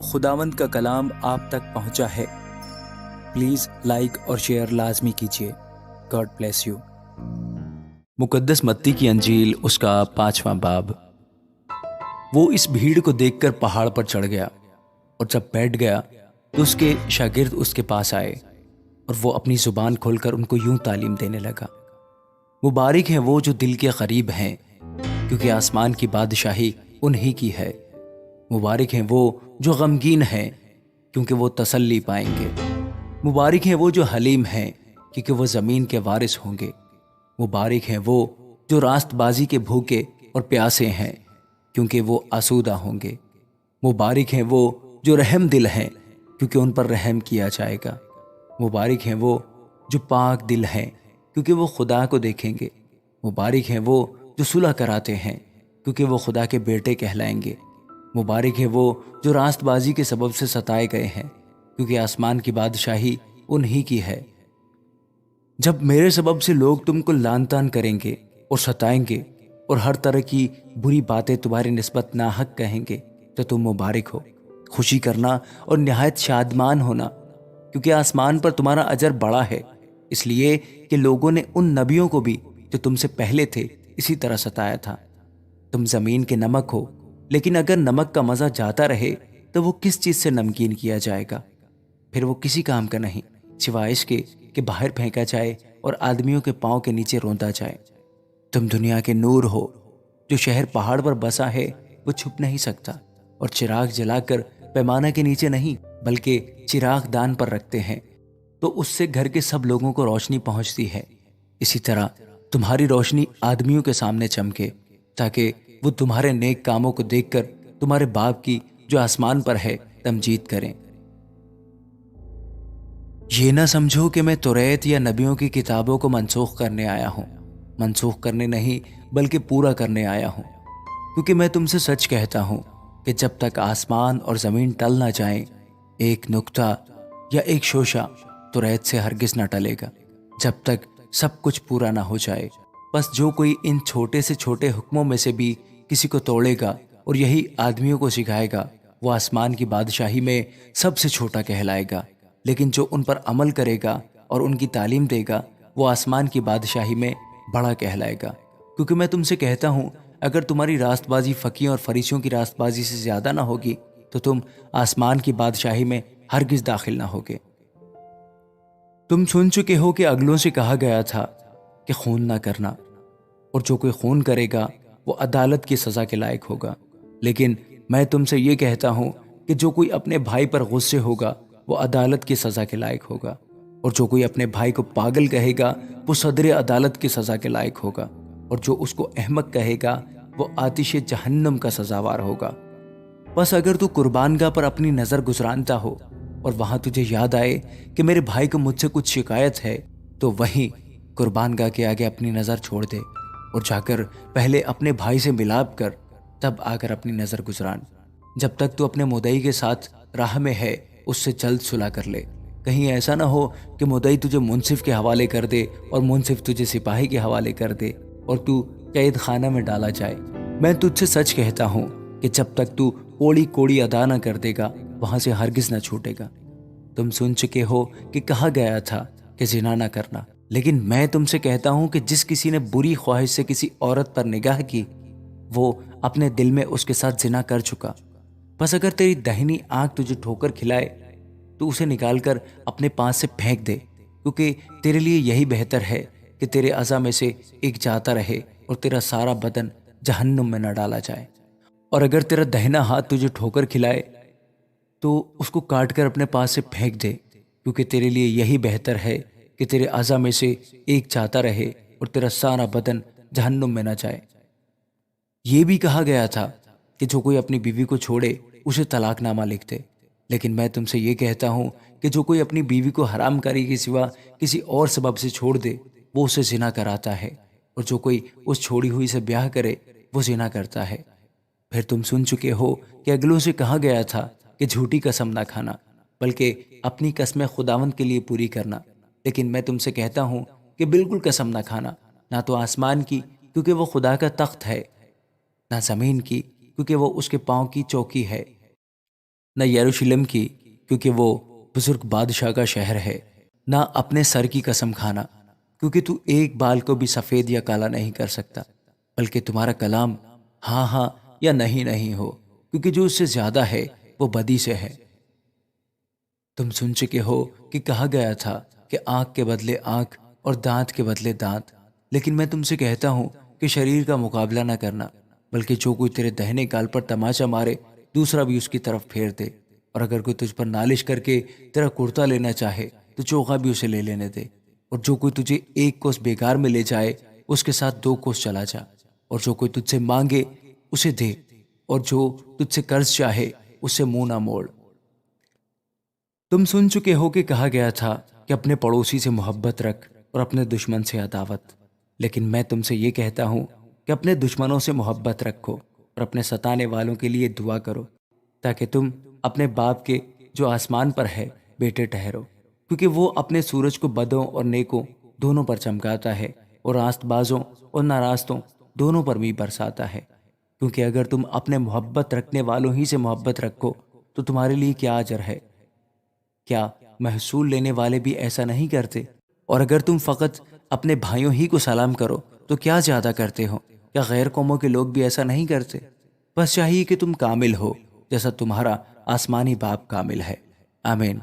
خداوند کا کلام آپ تک پہنچا ہے۔ پلیز لائک اور شیئر لازمی کیجیے۔ God bless you. مقدس متی کی انجیل اس کا 5واں باب۔ وہ اس بھیڑ کو دیکھ کر پہاڑ پر چڑھ گیا، اور جب بیٹھ گیا تو اس کے شاگرد اس کے پاس آئے، اور وہ اپنی زبان کھول کر ان کو یوں تعلیم دینے لگا: مبارک ہیں وہ جو دل کے قریب ہیں، کیونکہ آسمان کی بادشاہی انہی کی ہے۔ مبارک ہیں وہ جو غمگین ہیں، کیونکہ وہ تسلی پائیں گے۔ مبارک ہیں وہ جو حلیم ہیں، کیونکہ وہ زمین کے وارث ہوں گے۔ مبارک ہیں وہ جو راست بازی کے بھوکے اور پیاسے ہیں، کیونکہ وہ آسودہ ہوں گے۔ مبارک ہیں وہ جو رحم دل ہیں، کیونکہ ان پر رحم کیا جائے گا۔ مبارک ہیں وہ جو پاک دل ہیں، کیونکہ وہ خدا کو دیکھیں گے۔ مبارک ہیں وہ جو صلح کراتے ہیں، کیونکہ وہ خدا کے بیٹے کہلائیں گے۔ مبارک ہے وہ جو راست بازی کے سبب سے ستائے گئے ہیں، کیونکہ آسمان کی بادشاہی انہی کی ہے۔ جب میرے سبب سے لوگ تم کو لعن طعن کریں گے اور ستائیں گے، اور ہر طرح کی بری باتیں تمہاری نسبت ناحق کہیں گے، تو تم مبارک ہو، خوشی کرنا اور نہایت شادمان ہونا، کیونکہ آسمان پر تمہارا اجر بڑا ہے، اس لیے کہ لوگوں نے ان نبیوں کو بھی جو تم سے پہلے تھے اسی طرح ستایا تھا۔ تم زمین کے نمک ہو، لیکن اگر نمک کا مزہ جاتا رہے تو وہ کس چیز سے نمکین کیا جائے گا؟ پھر وہ کسی کام کا نہیں، سوائے اس کے کہ باہر پھینکا جائے اور آدمیوں کے پاؤں کے نیچے روندا جائے۔ تم دنیا کے نور ہو۔ جو شہر پہاڑ پر بسا ہے وہ چھپ نہیں سکتا، اور چراغ جلا کر پیمانہ کے نیچے نہیں بلکہ چراغ دان پر رکھتے ہیں، تو اس سے گھر کے سب لوگوں کو روشنی پہنچتی ہے۔ اسی طرح تمہاری روشنی آدمیوں کے سامنے چمکے، تاکہ وہ تمہارے نیک کاموں کو دیکھ کر تمہارے باپ کی جو آسمان پر ہے تمجید کریں۔ یہ نہ سمجھو کہ میں توریت یا نبیوں کی کتابوں کو منسوخ کرنے آیا ہوں۔ منسوخ کرنے نہیں بلکہ پورا کرنے آیا ہوں، کیونکہ میں تم سے سچ کہتا ہوں کہ جب تک آسمان اور زمین ٹل نہ جائیں، ایک نقطہ یا ایک شوشہ توریت سے ہرگز نہ ٹلے گا، جب تک سب کچھ پورا نہ ہو جائے۔ بس جو کوئی ان چھوٹے سے چھوٹے حکموں میں سے بھی کسی کو توڑے گا اور یہی آدمیوں کو سکھائے گا، وہ آسمان کی بادشاہی میں سب سے چھوٹا کہلائے گا، لیکن جو ان پر عمل کرے گا اور ان کی تعلیم دے گا، وہ آسمان کی بادشاہی میں بڑا کہلائے گا۔ کیونکہ میں تم سے کہتا ہوں، اگر تمہاری راست بازی فقیوں اور فریسیوں کی راست بازی سے زیادہ نہ ہوگی تو تم آسمان کی بادشاہی میں ہرگز داخل نہ ہوگے۔ تم سن چکے ہو کہ اگلوں سے کہا گیا تھا کہ خون نہ کرنا، اور جو کوئی خون کرے گا وہ عدالت کی سزا کے لائق ہوگا۔ لیکن میں تم سے یہ کہتا ہوں کہ جو کوئی اپنے بھائی پر غصے ہوگا وہ عدالت کی سزا کے لائق ہوگا، اور جو کوئی اپنے بھائی کو پاگل کہے گا وہ صدر عدالت کی سزا کے لائق ہوگا، اور جو اس کو احمق کہے گا وہ آتش جہنم کا سزاوار ہوگا۔ بس اگر تو قربان گاہ پر اپنی نظر گزرانتا ہو اور وہاں تجھے یاد آئے کہ میرے بھائی کو مجھ سے کچھ شکایت ہے، تو وہیں قربان گاہ کے آگے اپنی نظر چھوڑ دے، اور جا کر پہلے اپنے بھائی سے ملاپ کر، تب آ کر اپنی نظر گزران۔ جب تک تو اپنے مدعی کے ساتھ راہ میں ہے اس سے جلد صلح کر لے، کہیں ایسا نہ ہو کہ مدعی تجھے منصف کے حوالے کر دے اور منصف تجھے سپاہی کے حوالے کر دے اور تو قید خانہ میں ڈالا جائے۔ میں تجھ سے سچ کہتا ہوں کہ جب تک تو کوڑی کوڑی ادا نہ کر دے گا وہاں سے ہرگز نہ چھوٹے گا۔ تم سن چکے ہو کہ کہا گیا تھا کہ زنا نہ کرنا، لیکن میں تم سے کہتا ہوں کہ جس کسی نے بری خواہش سے کسی عورت پر نگاہ کی، وہ اپنے دل میں اس کے ساتھ زنا کر چکا۔ بس اگر تیری دہنی آنکھ تجھے ٹھوکر کھلائے تو اسے نکال کر اپنے پاس سے پھینک دے، کیونکہ تیرے لیے یہی بہتر ہے کہ تیرے اعضاء میں سے ایک جاتا رہے اور تیرا سارا بدن جہنم میں نہ ڈالا جائے۔ اور اگر تیرا دہنا ہاتھ تجھے ٹھوکر کھلائے تو اس کو کاٹ کر اپنے پاس سے پھینک دے، کیونکہ تیرے لیے یہی بہتر ہے کہ تیرے اعضاء میں سے ایک جاتا رہے اور تیرا سارا بدن جہنم میں نہ جائے۔ یہ بھی کہا گیا تھا کہ جو کوئی اپنی بیوی کو چھوڑے اسے طلاق نامہ لکھ دے، لیکن میں تم سے یہ کہتا ہوں کہ جو کوئی اپنی بیوی کو حرام کاری کے سوا کسی اور سبب سے چھوڑ دے وہ اسے زنا کراتا ہے، اور جو کوئی اس چھوڑی ہوئی سے بیاہ کرے وہ زنا کرتا ہے۔ پھر تم سن چکے ہو کہ اگلوں سے کہا گیا تھا کہ جھوٹی قسم نہ کھانا بلکہ اپنی قسمیں خداوند کے لیے پوری کرنا، لیکن میں تم سے کہتا ہوں کہ بالکل قسم نہ کھانا، نہ تو آسمان کی کیونکہ وہ خدا کا تخت ہے، نہ زمین کی کیونکہ وہ اس کے پاؤں کی چوکی ہے، نہ یروشلم کی کیونکہ وہ بزرگ بادشاہ کا شہر ہے، نہ اپنے سر کی قسم کھانا کیونکہ تو ایک بال کو بھی سفید یا کالا نہیں کر سکتا، بلکہ تمہارا کلام ہاں ہاں یا نہیں نہیں ہو، کیونکہ جو اس سے زیادہ ہے وہ بدی سے ہے۔ تم سن چکے ہو کہ کہا گیا تھا کہ آنکھ کے بدلے آنکھ اور دانت کے بدلے دانت، لیکن میں تم سے کہتا ہوں کہ شریر کا مقابلہ نہ کرنا، بلکہ جو کوئی تیرے دہنے گال پر تماچا مارے دوسرا بھی اس کی طرف پھیر دے، اور اگر کوئی تجھ پر نالش کر کے تیرا کرتا لینا چاہے تو چوغا بھی اسے لے لینے دے، اور جو کوئی تجھے ایک کوس بیکار میں لے جائے اس کے ساتھ 2 کوس چلا جا، اور جو کوئی تجھ سے مانگے اسے دے، اور جو تجھ سے قرض چاہے اس سے منہ نہ موڑ۔ تم سن چکے ہو کہ کہا گیا تھا کہ اپنے پڑوسی سے محبت رکھ اور اپنے دشمن سے عداوت، لیکن میں تم سے یہ کہتا ہوں کہ اپنے دشمنوں سے محبت رکھو اور اپنے ستانے والوں کے لیے دعا کرو، تاکہ تم اپنے باپ کے جو آسمان پر ہے بیٹے ٹھہرو، کیونکہ وہ اپنے سورج کو بدوں اور نیکوں دونوں پر چمکاتا ہے اور راست بازوں اور ناراستوں دونوں پر بھی برساتا ہے۔ کیونکہ اگر تم اپنے محبت رکھنے والوں ہی سے محبت رکھو تو تمہارے لیے کیا اجر ہے؟ کیا محصول لینے والے بھی ایسا نہیں کرتے؟ اور اگر تم فقط اپنے بھائیوں ہی کو سلام کرو تو کیا زیادہ کرتے ہو؟ کیا غیر قوموں کے لوگ بھی ایسا نہیں کرتے؟ بس چاہیے کہ تم کامل ہو جیسا تمہارا آسمانی باپ کامل ہے۔ آمین۔